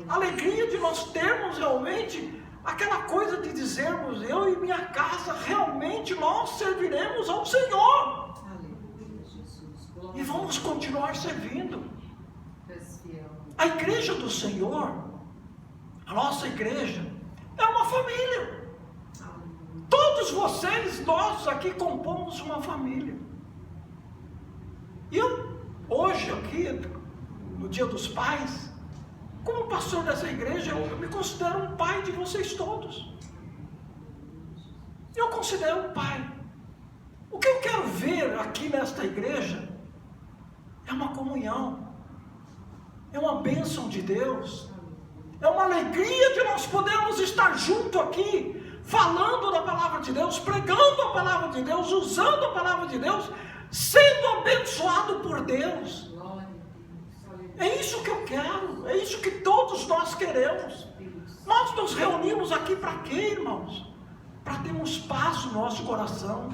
A alegria de nós termos realmente aquela coisa de dizermos: eu e minha casa realmente nós serviremos ao Senhor. E vamos continuar servindo. A igreja do Senhor, a nossa igreja, é uma família. Todos vocês, nós aqui compomos uma família. E eu, hoje aqui, no Dia dos Pais, como pastor dessa igreja, eu me considero um pai de vocês todos. Eu considero um pai. O que eu quero ver aqui nesta igreja é uma comunhão, é uma bênção de Deus, é uma alegria de nós podermos estar junto aqui, falando da palavra de Deus, pregando a palavra de Deus, usando a palavra de Deus, sendo abençoado por Deus. É isso que eu quero, é isso que todos nós queremos. Nós nos reunimos aqui para quê, irmãos? Para termos paz no nosso coração,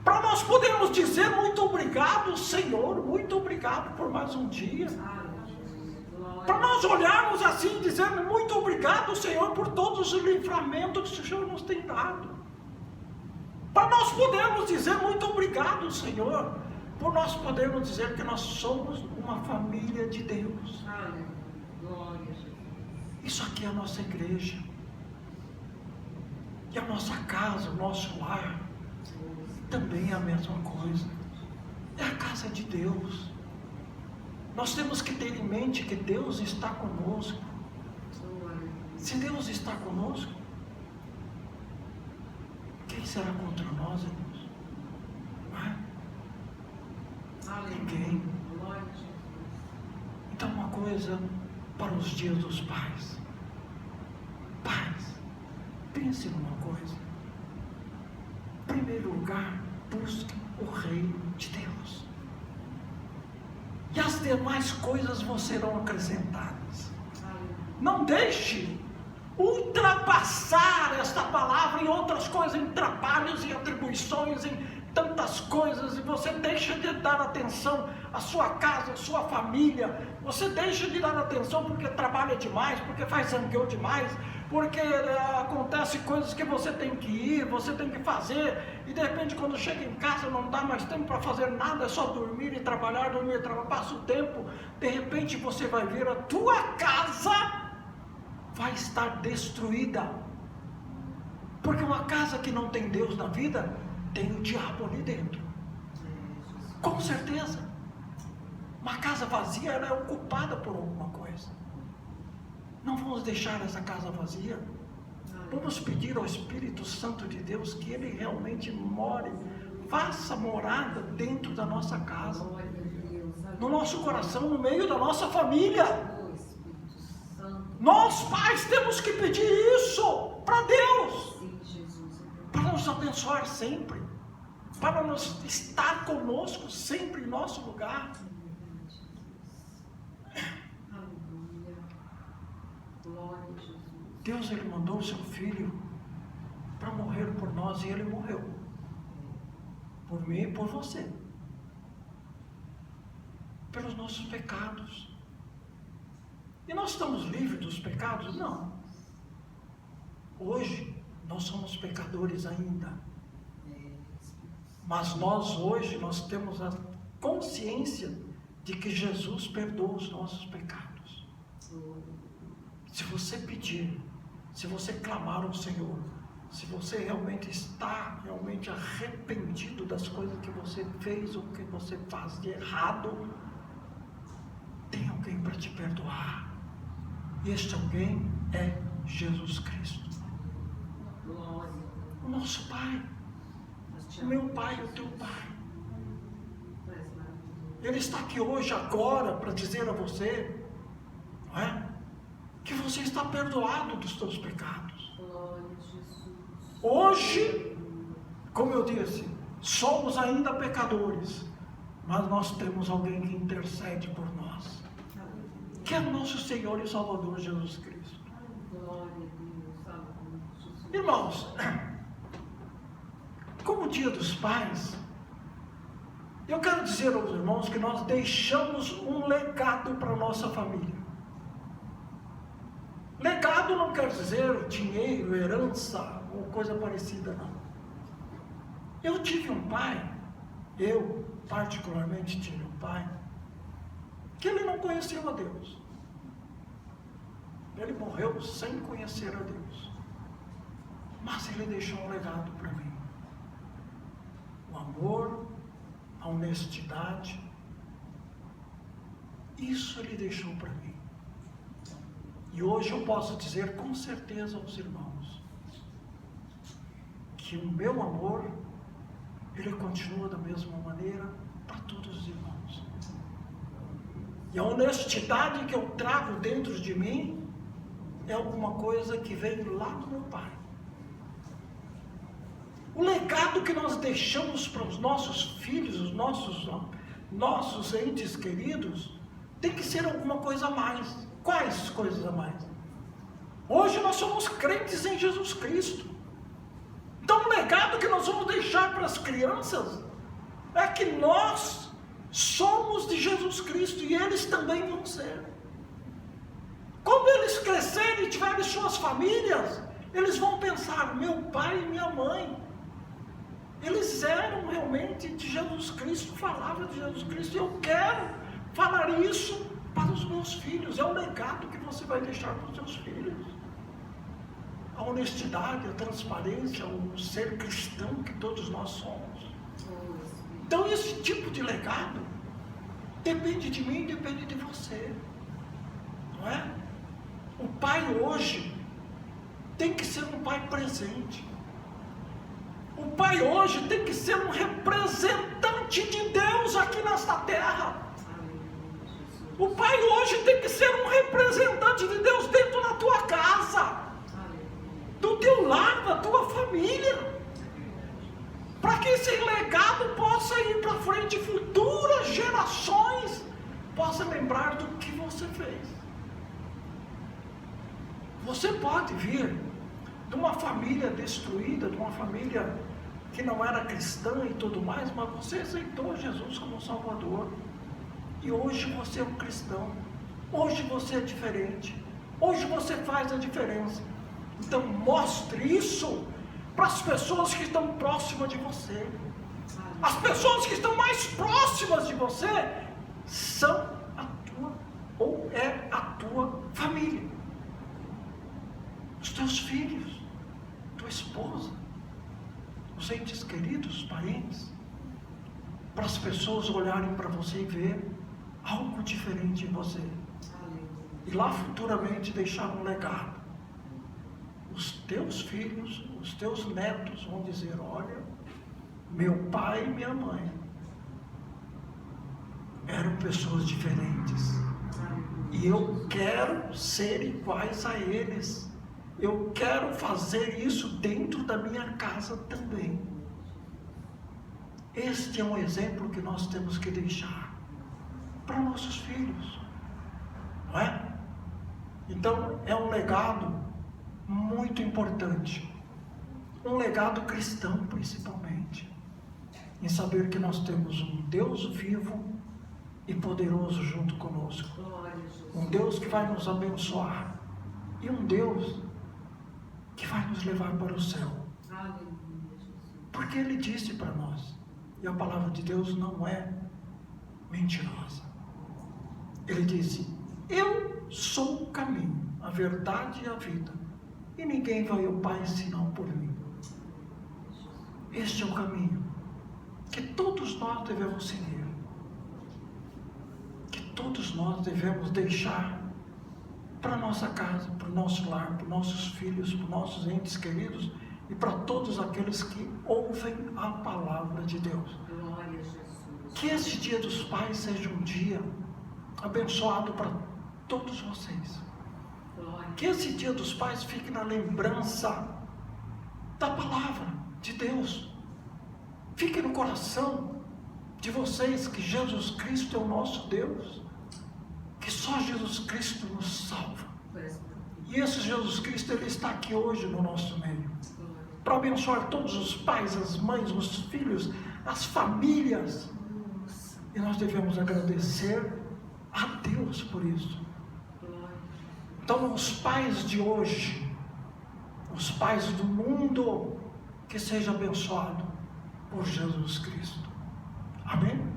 para nós podermos dizer muito obrigado, Senhor, muito obrigado por mais um dia. Para nós olharmos assim e dizermos muito obrigado, Senhor, por todos os livramentos que o Senhor nos tem dado. Para nós podermos dizer muito obrigado, Senhor, por nós podermos dizer que nós somos uma família de Deus. Isso aqui é a nossa igreja. E a nossa casa, o nosso lar, também é a mesma coisa. É a casa de Deus. Nós temos que ter em mente que Deus está conosco. Se Deus está conosco, quem será contra nós, irmãos? Não é? Ninguém. Então, uma coisa para os dias dos pais. Pais, pense numa coisa. Em primeiro lugar, busque o reino de Deus. E as demais coisas vos serão acrescentadas. Não deixe ultrapassar esta palavra em outras coisas, em trabalhos, em atribuições, em tantas coisas, e você deixa de dar atenção à sua casa, à sua família. Você deixa de dar atenção porque trabalha demais, porque faz zangueu demais, porque acontece coisas que você tem que ir, você tem que fazer, e de repente quando chega em casa não dá mais tempo para fazer nada, é só dormir e trabalhar, passa o tempo, de repente você vai ver a tua casa vai estar destruída, porque uma casa que não tem Deus na vida, tem o diabo ali dentro, com certeza. Uma casa vazia, ela é ocupada por alguma coisa. Não vamos deixar essa casa vazia. Vamos pedir ao Espírito Santo de Deus que Ele realmente more, faça morada dentro da nossa casa, Glória a Deus. no nosso coração, no meio da nossa família. Oh, Espírito Santo. Nós, pais, temos que pedir isso para Deus, Sim, Jesus. para nos abençoar sempre, para nos estar conosco sempre em nosso lugar. Aleluia. Glória a Jesus. Deus, Ele mandou o seu Filho para morrer por nós, e Ele morreu por mim e por você, pelos nossos pecados. E nós estamos livres dos pecados? Não. Hoje nós somos pecadores ainda, mas nós temos a consciência de que Jesus perdoa os nossos pecados. Se você pedir, se você clamar ao Senhor, se você realmente está arrependido das coisas que você fez ou que você faz de errado, tem alguém para te perdoar. E este alguém é Jesus Cristo, Glória. o nosso Pai, o meu Pai e o teu Pai. Ele está aqui hoje, agora, para dizer a você, não é? Que você está perdoado dos seus pecados. Glória a Jesus. Hoje, como eu disse, somos ainda pecadores, mas nós temos alguém que intercede por nós, que é o nosso Senhor e Salvador Jesus Cristo. Glória a Deus. Aleluia, Jesus. Irmãos, como o Dia dos Pais, eu quero dizer aos irmãos que nós deixamos um legado para a nossa família. Legado não quer dizer dinheiro, herança ou coisa parecida, não. Eu tive um pai, eu particularmente tive um pai, que ele não conhecia a Deus. Ele morreu sem conhecer a Deus. Mas ele deixou um legado para mim. O amor, a honestidade, isso ele deixou para mim. E hoje eu posso dizer com certeza aos irmãos que o meu amor, ele continua da mesma maneira para todos os irmãos. E a honestidade que eu trago dentro de mim é alguma coisa que veio lá do meu pai. O legado que nós deixamos para os nossos filhos, os nossos entes queridos, tem que ser alguma coisa a mais. Quais coisas a mais? Hoje nós somos crentes em Jesus Cristo. Então o legado que nós vamos deixar para as crianças é que nós somos de Jesus Cristo e eles também vão ser. Quando eles crescerem e tiverem suas famílias, eles vão pensar, meu pai e minha mãe, eles eram realmente de Jesus Cristo, falavam de Jesus Cristo, e eu quero falar isso para os meus filhos. É o legado que você vai deixar para os seus filhos. A honestidade, a transparência, o ser cristão que todos nós somos. Então esse tipo de legado depende de mim, depende de você, não é? O pai hoje tem que ser um pai presente. O pai hoje tem que ser um representante de Deus aqui nesta terra. O pai hoje tem que ser um representante de Deus dentro da tua casa, do teu lar, da tua família, para que esse legado possa ir para frente e futuras gerações possam lembrar do que você fez. Você pode vir de uma família destruída, de uma família que não era cristã e tudo mais, mas você aceitou Jesus como Salvador. E hoje você é um cristão. Hoje você é diferente. Hoje você faz a diferença. Então mostre isso para as pessoas que estão próximas de você. As pessoas que estão mais próximas de você são a tua, ou é a tua família. Os teus filhos, tua esposa, os entes queridos, os parentes. Para as pessoas olharem para você e ver algo diferente em você. E lá futuramente deixar um legado. O os teus filhos, os teus netos vão dizer: olha, meu pai e minha mãe eram pessoas diferentes. E eu quero ser iguais a eles. Eu quero fazer isso dentro da minha casa também. Este é um exemplo que nós temos que deixar para nossos filhos, não é? Então é um legado muito importante, um legado cristão principalmente, em saber que nós temos um Deus vivo e poderoso junto conosco, um Deus que vai nos abençoar e um Deus que vai nos levar para o céu, porque Ele disse para nós, e a palavra de Deus não é mentirosa. Ele disse: eu sou o caminho, a verdade e a vida, e ninguém vai ao Pai senão por mim. Este é o caminho que todos nós devemos seguir, que todos nós devemos deixar para a nossa casa, para o nosso lar, para os nossos filhos, para os nossos entes queridos e para todos aqueles que ouvem a palavra de Deus. Glória a Jesus. Que esse Dia dos Pais seja um dia abençoado para todos vocês. Glória. Que esse Dia dos Pais fique na lembrança da palavra de Deus. Fique no coração de vocês que Jesus Cristo é o nosso Deus, que só Jesus Cristo nos salva. E esse Jesus Cristo, Ele está aqui hoje no nosso meio, para abençoar todos os pais, as mães, os filhos, as famílias. E nós devemos agradecer a Deus por isso. Então, os pais de hoje, os pais do mundo, que seja abençoado por Jesus Cristo. Amém?